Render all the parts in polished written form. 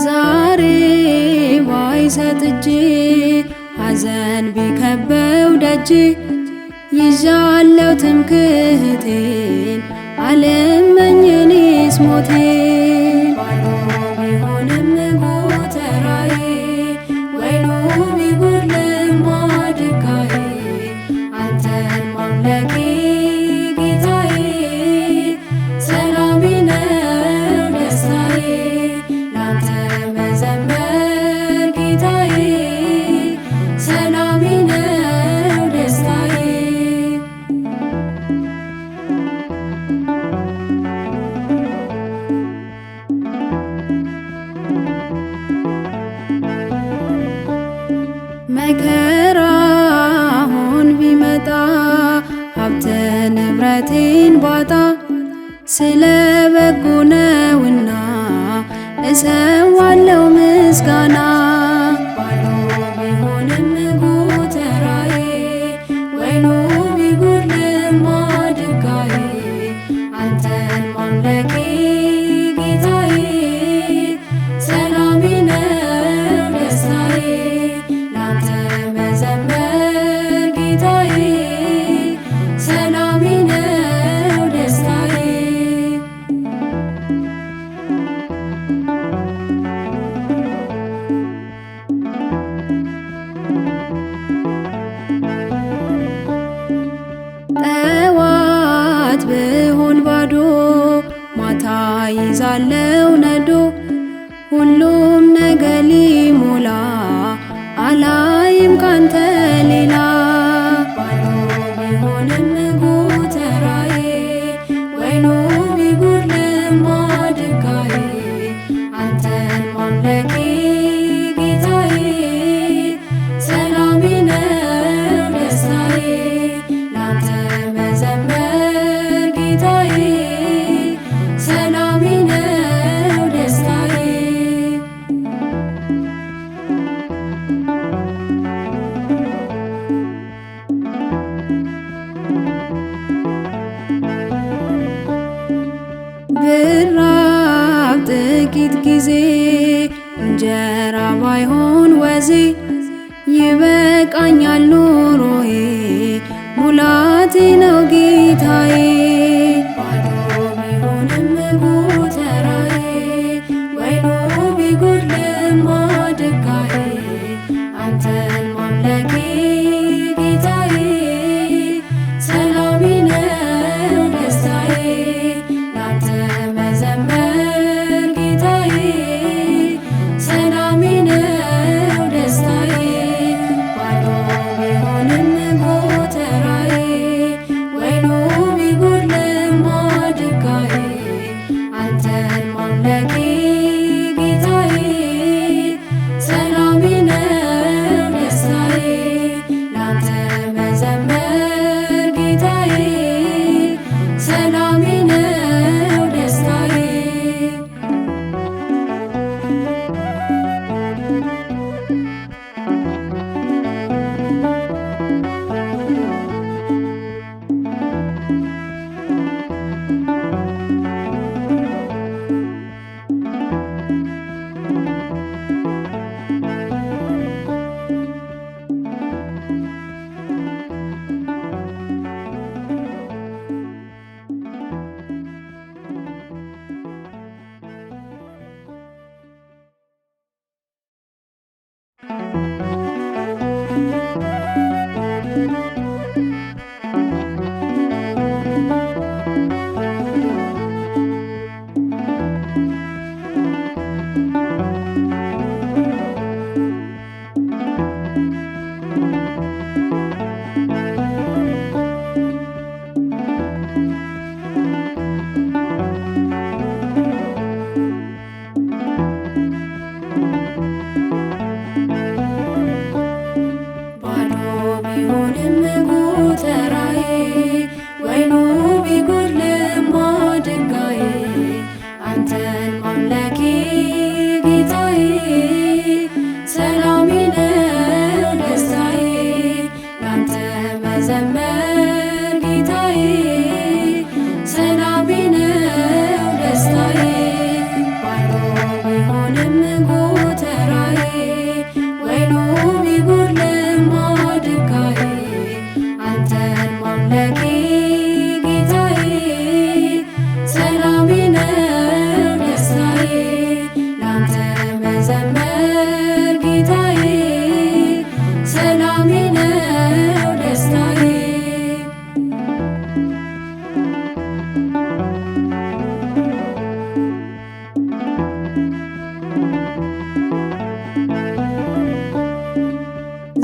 ዛሬ ባይሰጥ እጄ ሐዘን ቢከበው ደጄ ይዣለው ትምክህቴን አልመኝ እኔስ ሞቴን። ባዶ ቢሆንም ጎተራዬ ወይኑ ቢጎድልም ማድጋዬ አንተን ማምለኬ ጌታዬ ሰላሜ ነው ደስታዬ ላንተ መዘመር ጌታዬ ሰላሜ ነው ደስታዬ። መከራ አሁን ቢመጣ ሀብተ ንብረቴን ባጣ ስለ በጎ ነውና እሰዋለው ምስጋና። ባዶ ቢሆንም ጎተራዬ ወይኑ ቢጎድልም ማድጋዬ አንተን ማምለኬ ጌታዬ ሰላሜ ነው ደስታዬ ላንተ መዘመር ጌታዬ ሰላሜ ነው ደስታዬ። ጠዋት ብሆን ባዶ ማታ ይዛለው ነዶ ሁሉም ነገር ሊሞላ አላይም ካንተ ሌላ። ባዶ ቢሆንም ጎተራዬ ወይኑ ቢጎድልም ማድጋዬ አንተን ማምለኬ ጌታዬ ሰላሜ ነው ደስታዬ ላንተ መዘመር ጌታዬ ሰላሜ ነው ደስታዬ። ብራብ ጥቂት ጊዜ እንጀራ ባይሆን ወዜ ይበቃኛል ኑሮዬ ሙላቴ ነው ጌታዬ። ባዶ ቢሆንም ጎተራዬ ወይኑ ቢጎድልም ማድጋዬ አንተን ማምለኬ ጌታዬ ሰላሜ ነው ደስታዬ ላንተ መዘመር ጌታዬ ሰላሜ ነው ደስታዬ። ባዶ ቢሆንም ጎተራዬ ወይኑ ቢጎድልም ማድጋዬ አንተን ማምለኬ ጌታዬ ሰላሜ ነው ደስታዬ ላንተ መዘመር ጌታዬ ሰላሜ ነው ደስታዬ። ሰላሜ ነው ደስታዬ ባዶ ቢሆንም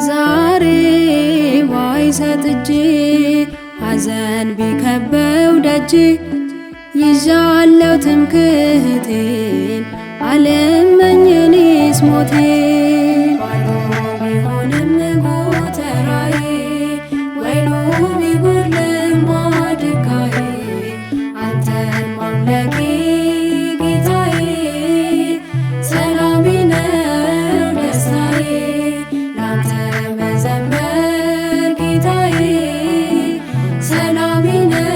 ዛሬ ባይሰጥ እጄ ሐዘን ቢከበው ደጄ ይዣለው ትምክህቴን አልመኝ እኔስ ሞቴን። ባዶ ቢሆንም ጎተራዬ ወይኑ ቢጎድልም ማድጋዬ አንተን ማምለኬ ጌታዬ ሰላሜ ነው ደስታዬ ላንተ መዘመር ጌታዬ ሰላሜ ነው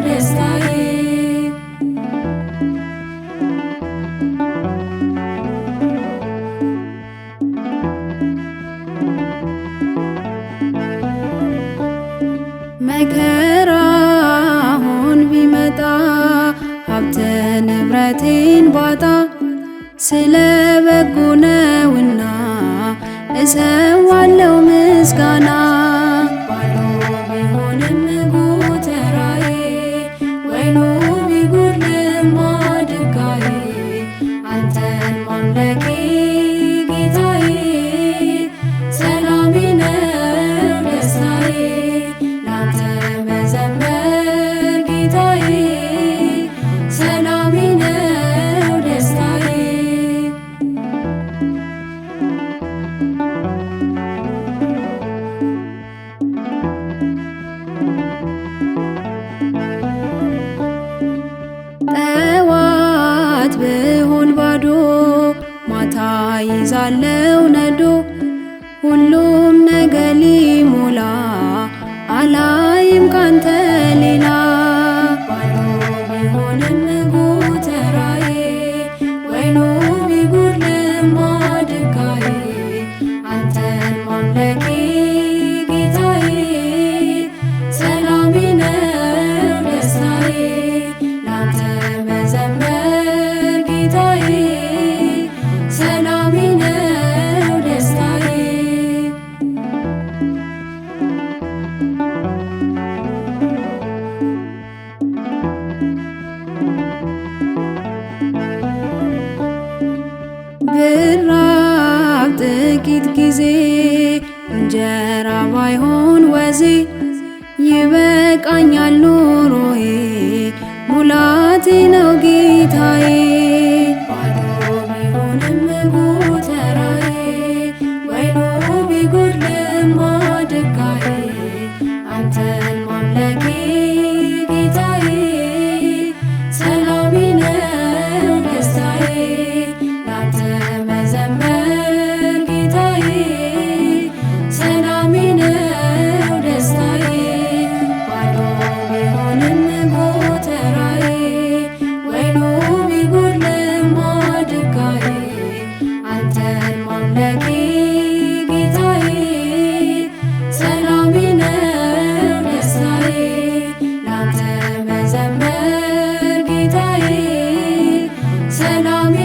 ደስታዬ። መከራ አሁን ቢመጣ ሀብተ ንብረቴን ባጣ ስለ በጎ ነውና እሰዋለው ምስጋና። ባዶ ቢሆንም ጎተራዬ ወይኑ ቢጎድልም ማድጋዬ አንተን ማምለኬ ጌታዬ ሰላሜ ነው ደስታዬ ላንተ መዘመር ጌታዬ ሰላሜ ነው ደስታዬ። ጠዋት ብሆን ባዶ ማታ ይዛለው ነዶ ሁሉም ነገ ሊሞላ አላይም ካንተ ሌላ። ባዶ ቢሆንም ጎተራዬ ወይኑ ቢጎድልም ማድጋዬ አንተን ማምለኬ ጌታዬ ሰላሜ ነው ደስታዬ ላንተ መዘመር ጌታዬ ሰላሜ ነው ደስታዬ። ብራብ ጥቂት ጊዜ እንጀራ ባይሆን ወዜ ይበቃኛል ኑሮዬ ሙላቴ ነው ጌታዬ። ባዶ ቢሆንም ጎተራዬ ወይኑ ቢጎድልም ማድጋዬ አንተን ማምለኬ ጌታዬ ሰላሜ ነው ደስታዬ ላንተ መዘመር ጌታዬ ሰላሜ ነው ደስታዬ። ባዶ ቢሆንም ጎተራዬ ወይኑ ቢጎድልም ማድጋዬ አንተን ማምለኬ ጌታዬ ሰላሜ ነው ደስታዬ ላንተ መዘመር ጌታዬ ሰላሜ